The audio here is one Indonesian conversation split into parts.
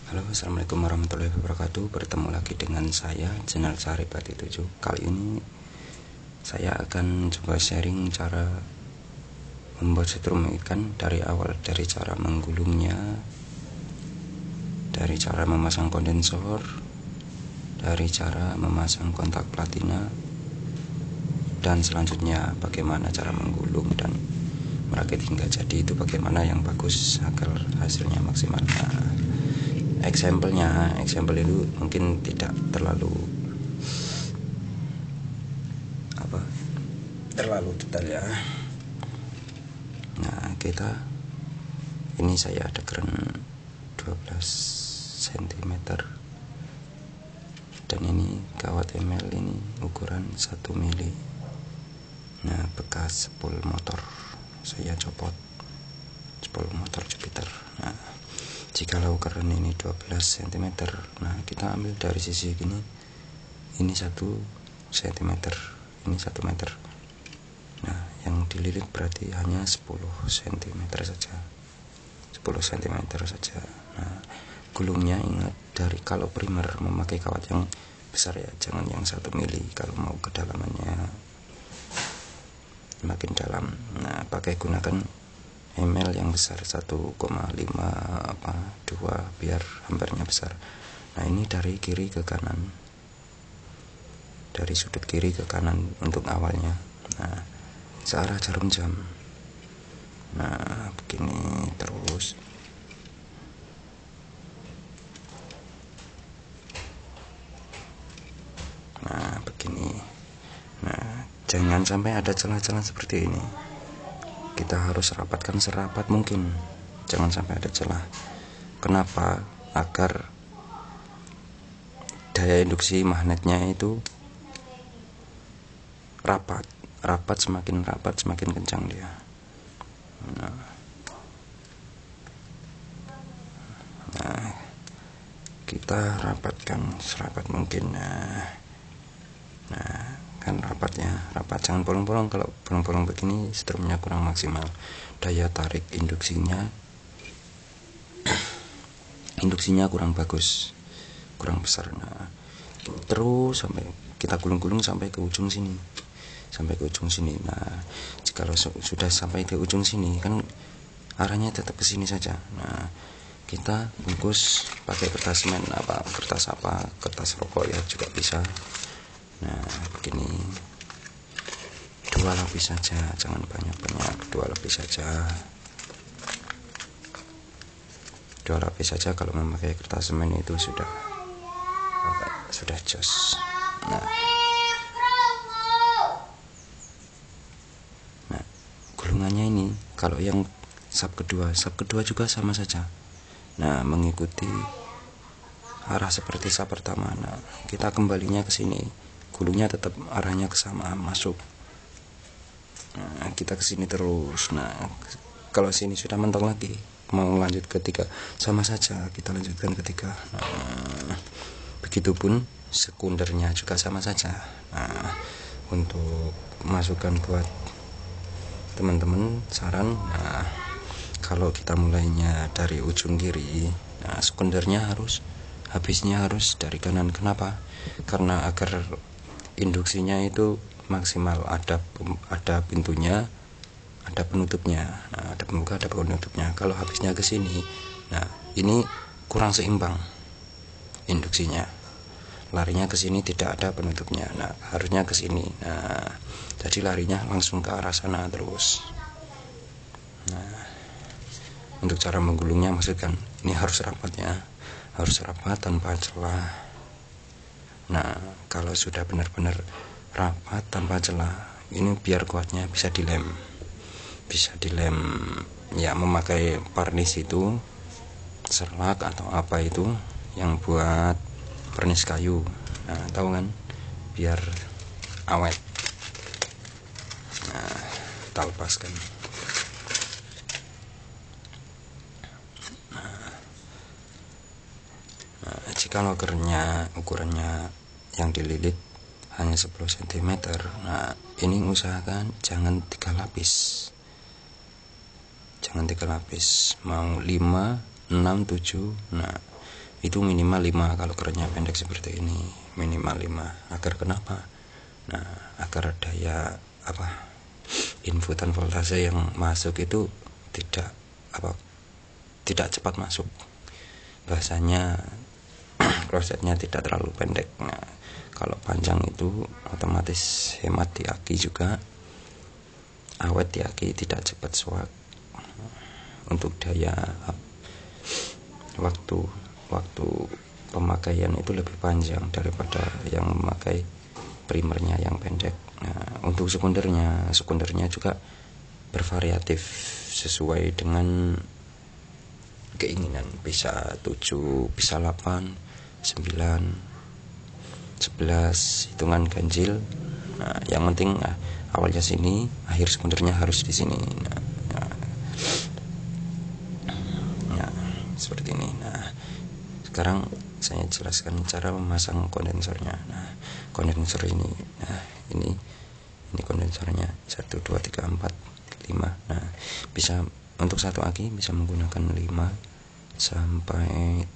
Halo, assalamualaikum warahmatullahi wabarakatuh. Bertemu lagi dengan saya, channel Saripati 7. Kali ini saya akan coba sharing cara membuat setrum ikan dari awal, dari cara menggulungnya, dari cara memasang kondensor, dari cara memasang kontak platina, dan selanjutnya bagaimana cara menggulung dan merakit hingga jadi itu bagaimana yang bagus agar hasilnya maksimal. Example itu mungkin tidak terlalu detail ya. Nah, ini saya ada keren 12 cm dan ini kawat ml, ini ukuran 1 mili. Nah, bekas spool motor saya copot, spool motor Jupiter. Nah, jikalau keren ini 12 cm, nah kita ambil dari sisi ini 1 cm, ini 1 meter. Nah, yang dililit berarti hanya 10 cm saja, 10 cm saja. Nah, gulungnya ingat, dari kalau primer memakai kawat yang besar ya, jangan yang 1 mili kalau mau kedalamannya makin dalam. Nah, gunakan ml yang besar, 1,5 2 biar ampernya besar. Nah, ini dari kiri ke kanan, dari sudut kiri ke kanan untuk awalnya. Nah, searah jarum jam. Nah, begini terus. Nah, begini. Nah, jangan sampai ada celah-celah seperti ini. Kita harus rapatkan serapat mungkin, jangan sampai ada celah. Kenapa? Agar daya induksi magnetnya itu rapat, semakin rapat semakin kencang dia. Nah, kita rapatkan serapat mungkin. Nah, kan rapat, jangan bolong-bolong. Kalau bolong-bolong begini strumnya kurang maksimal, daya tarik induksinya kurang bagus, kurang besar. Nah, terus sampai kita gulung-gulung sampai ke ujung sini, Nah, jika sudah sampai ke ujung sini kan arahnya tetap ke sini saja. Nah, kita bungkus pakai kertas semen, kertas rokok ya juga bisa. Nah, begini, 2 lapis saja, jangan banyak-banyak, 2 lapis saja. 2 lapis saja kalau memakai kertas semen itu sudah jos. Nah, gulungannya ini kalau yang sub kedua juga sama saja. Nah, mengikuti arah seperti sub pertama. Nah, kita kembalinya ke sini, gulungnya tetap arahnya ke sama, masuk. Nah, kita ke sini terus. Nah, kalau sini sudah mentok lagi, mau lanjut ke 3, sama saja kita lanjutkan ke 3. Nah, begitupun sekundernya juga sama saja. Nah, untuk masukan buat teman-teman, saran, nah, kalau kita mulainya dari ujung kiri, nah sekundernya habisnya harus dari kanan. Kenapa? Karena agar induksinya itu maksimal, ada pintunya, ada penutupnya. Nah, ada pembuka, ada penutupnya. Kalau habisnya ke sini, nah ini kurang seimbang induksinya, larinya ke sini tidak ada penutupnya. Nah, harusnya ke sini. Nah, jadi larinya langsung ke arah sana terus. Nah, untuk cara menggulungnya, maksudkan ini harus rapat ya, harus rapat tanpa celah. Nah, kalau sudah benar-benar rapat tanpa celah, ini biar kuatnya bisa dilem ya, memakai varnis itu, serlak atau apa itu yang buat vernis kayu. Nah, tahu kan, biar awet. Nah, kita lepaskan. Nah, jika lokernya ukurannya yang dililit hanya 10 cm, nah ini usahakan jangan 3 lapis, mau 5, 6, 7. Nah, itu minimal 5 kalau kerannya pendek seperti ini, minimal 5. Agar kenapa? Nah, agar daya inputan voltase yang masuk itu tidak cepat masuk, bahasanya klosetnya tidak terlalu pendek. Nah, kalau panjang itu otomatis hemat di aki juga, awet di aki, tidak cepat swak. Untuk daya waktu pemakaian itu lebih panjang daripada yang memakai primernya yang pendek. Nah, untuk sekundernya juga bervariatif sesuai dengan keinginan, bisa 7, bisa 8, 9, 11, hitungan ganjil. Nah, yang penting awalnya sini, akhir sekundernya harus di sini. Nah, seperti ini. Nah, sekarang saya jelaskan cara memasang kondensornya. Nah, kondensor ini, ini kondensornya 1, 2, 3, 4, 5. Nah, bisa untuk satu aki bisa menggunakan 5 sampai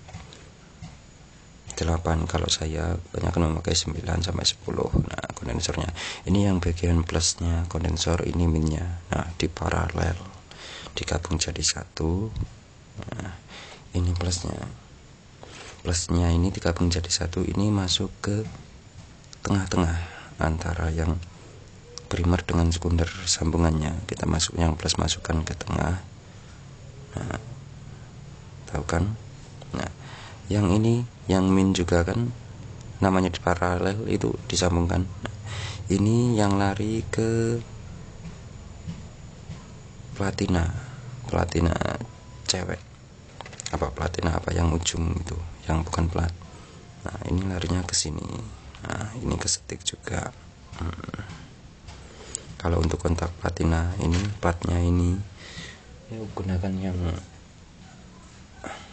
8. Kalau saya banyak memakai 9 sampai 10. Nah, kondensornya ini yang bagian plusnya kondensor, ini minnya. Nah, di paralel digabung jadi satu. Nah, ini plusnya ini digabung jadi satu, ini masuk ke tengah-tengah antara yang primer dengan sekunder sambungannya. Kita masuk yang plus, masukkan ke tengah. Nah, tahu kan? Nah, yang ini yang min juga kan namanya di paralel itu disambungkan. Nah, ini yang lari ke platina cewek, platina yang ujung itu, yang bukan plat. Nah, ini larinya ke sini. Nah, ini ke setik juga. Kalau untuk kontak platina ini, platnya ini ya gunakan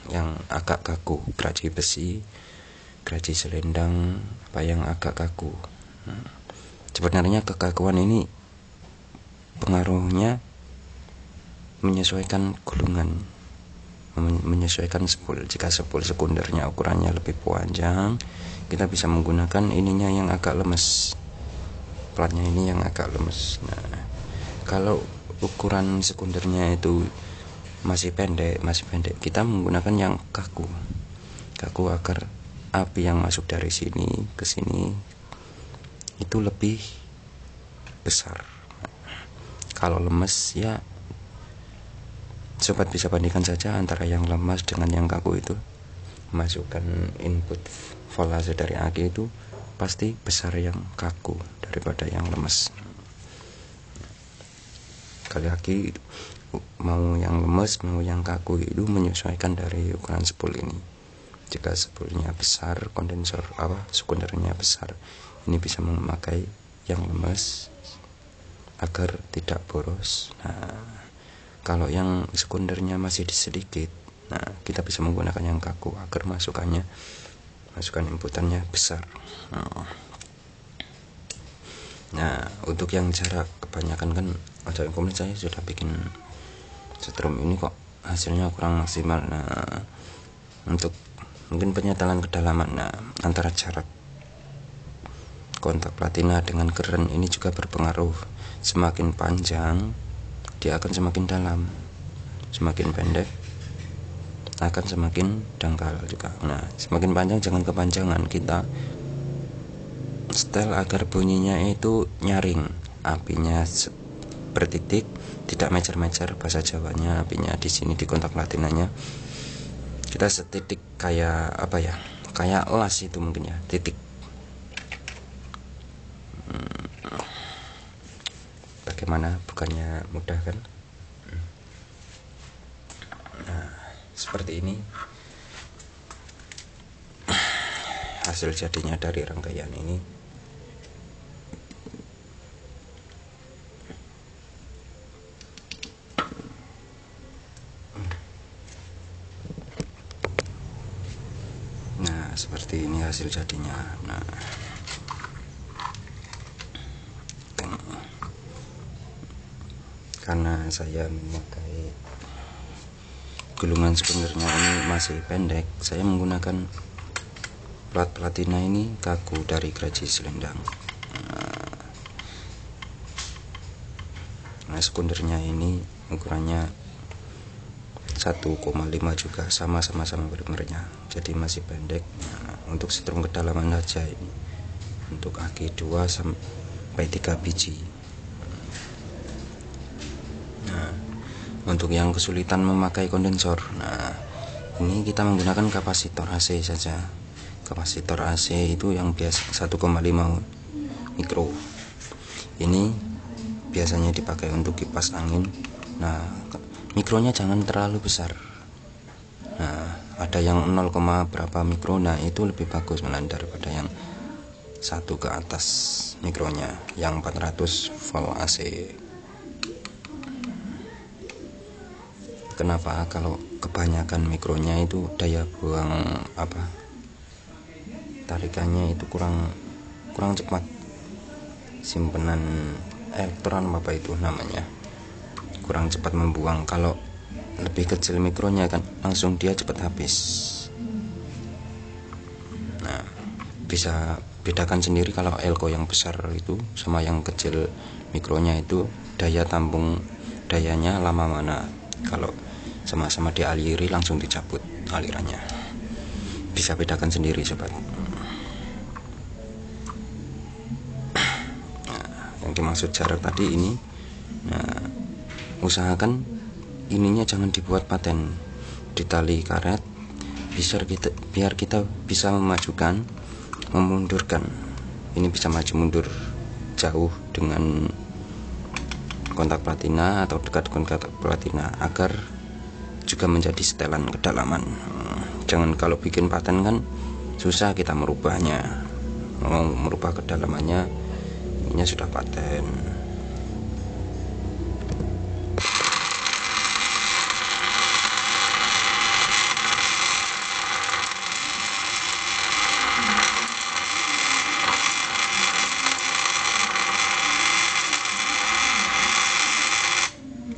yang agak kaku, geraji besi, geraji selendang, yang agak kaku. Sebenarnya kekakuan ini pengaruhnya menyesuaikan gulungan, menyesuaikan spool. Jika spool sekundernya ukurannya lebih panjang, kita bisa menggunakan ininya yang agak lemes, platnya ini yang agak lemes. Nah, kalau ukuran sekundernya itu masih pendek, kita menggunakan yang kaku agar api yang masuk dari sini ke sini itu lebih besar. Kalau lemes ya sobat bisa bandingkan saja antara yang lemas dengan yang kaku itu. Masukkan input voltase dari aki itu pasti besar yang kaku daripada yang lemes. Kali aki mau yang lemes mau yang kaku itu menyesuaikan dari ukuran spool ini. Jika spoolnya besar, kondensor sekundernya besar, ini bisa memakai yang lemes agar tidak boros. Nah, kalau yang sekundernya masih sedikit, nah kita bisa menggunakan yang kaku agar masukan inputannya besar. Nah, untuk yang cara kebanyakan kan ada yang komen, saya sudah bikin setrum ini kok hasilnya kurang maksimal. Nah, untuk mungkin penyetelan kedalaman, nah antara jarak kontak platina dengan keren ini juga berpengaruh. Semakin panjang dia akan semakin dalam, semakin pendek akan semakin dangkal juga. Nah, semakin panjang jangan kepanjangan, kita setel agar bunyinya itu nyaring, apinya bertitik, tidak mecer-mecer, bahasa Jawanya. Apinya di sini di kontak platinanya kita setitik kayak kayak las itu mungkin ya, titik. Bagaimana, bukannya mudah kan? Nah, seperti ini hasil jadinya dari rangkaian ini. Nah, seperti ini hasil jadinya. Nah, karena saya memakai gulungan sebenarnya ini masih pendek, saya menggunakan plat platina ini kaku dari Geraji Selendang. Nah, sekundernya ini ukurannya 1,5 juga, sama-sama primernya, jadi masih pendek. Nah, untuk setrum kedalaman saja ini untuk aki 2 sampai 3 biji. Nah, untuk yang kesulitan memakai kondensor, nah ini kita menggunakan kapasitor AC saja. Kapasitor AC itu yang biasa 1,5 mikro. Ini biasanya dipakai untuk kipas angin. Nah, mikronya jangan terlalu besar. Nah, ada yang 0, berapa mikro. Nah, itu lebih bagus daripada yang 1 ke atas mikronya, yang 400 volt AC. Kenapa? Kalau kebanyakan mikronya itu daya buang tarikannya itu kurang cepat. Simpenan elektron itu namanya kurang cepat membuang. Kalau lebih kecil mikronya kan langsung dia cepat habis. Nah, bisa bedakan sendiri kalau elko yang besar itu sama yang kecil mikronya itu daya tampung dayanya lama mana. Kalau sama-sama dialiri langsung dicabut alirannya. Bisa bedakan sendiri sobat. Yang dimaksud jarak tadi ini, nah, usahakan ininya jangan dibuat paten di tali karet, biar kita bisa memajukan, memundurkan. Ini bisa maju mundur jauh dengan kontak platina atau dekat kontak platina, agar juga menjadi setelan kedalaman. Jangan kalau bikin paten kan susah kita merubahnya, mau merubah kedalamannya ini sudah paten.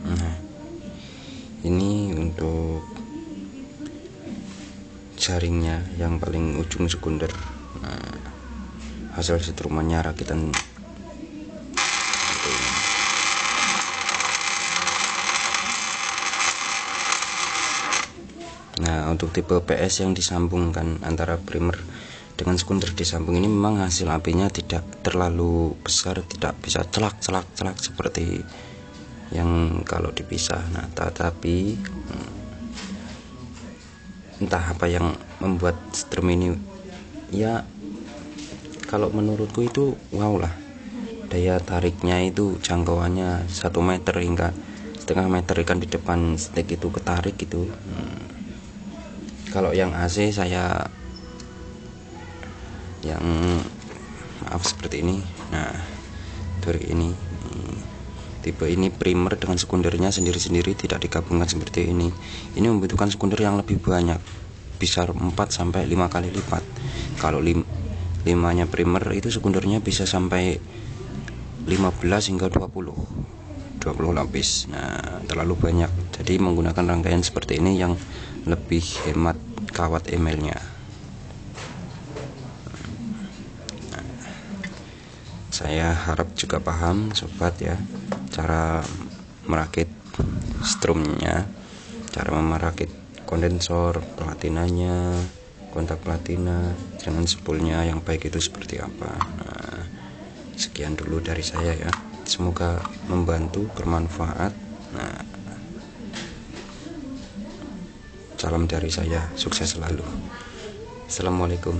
Nah, ini untuk jaringnya yang paling ujung sekunder. Nah, hasil setrumannya rakitan Nah, untuk tipe PS yang disambungkan antara primer dengan sekunder disambung ini memang hasil apinya tidak terlalu besar, tidak bisa celak seperti yang kalau dipisah. Nah, tetapi entah apa yang membuat strum ini, ya kalau menurutku itu wow lah, daya tariknya itu jangkauannya 1 meter hingga setengah meter kan di depan stek itu ketarik gitu. Kalau yang AC saya yang maaf seperti ini. Nah, dari ini tipe ini primer dengan sekundernya sendiri-sendiri, tidak digabungkan seperti ini. Ini membutuhkan sekunder yang lebih banyak, bisa 4 sampai 5 kali lipat. Kalau 5-nya primer itu sekundernya bisa sampai 15 hingga 20 lapis. Nah, terlalu banyak. Jadi menggunakan rangkaian seperti ini yang lebih hemat kawat emailnya. Saya harap juga paham sobat ya, cara merakit strumnya, cara merakit kondensor, platinanya, kontak platina dengan spoolnya yang baik itu seperti apa. Nah, sekian dulu dari saya ya, semoga membantu, bermanfaat. Nah, salam dari saya, sukses selalu. Assalamualaikum.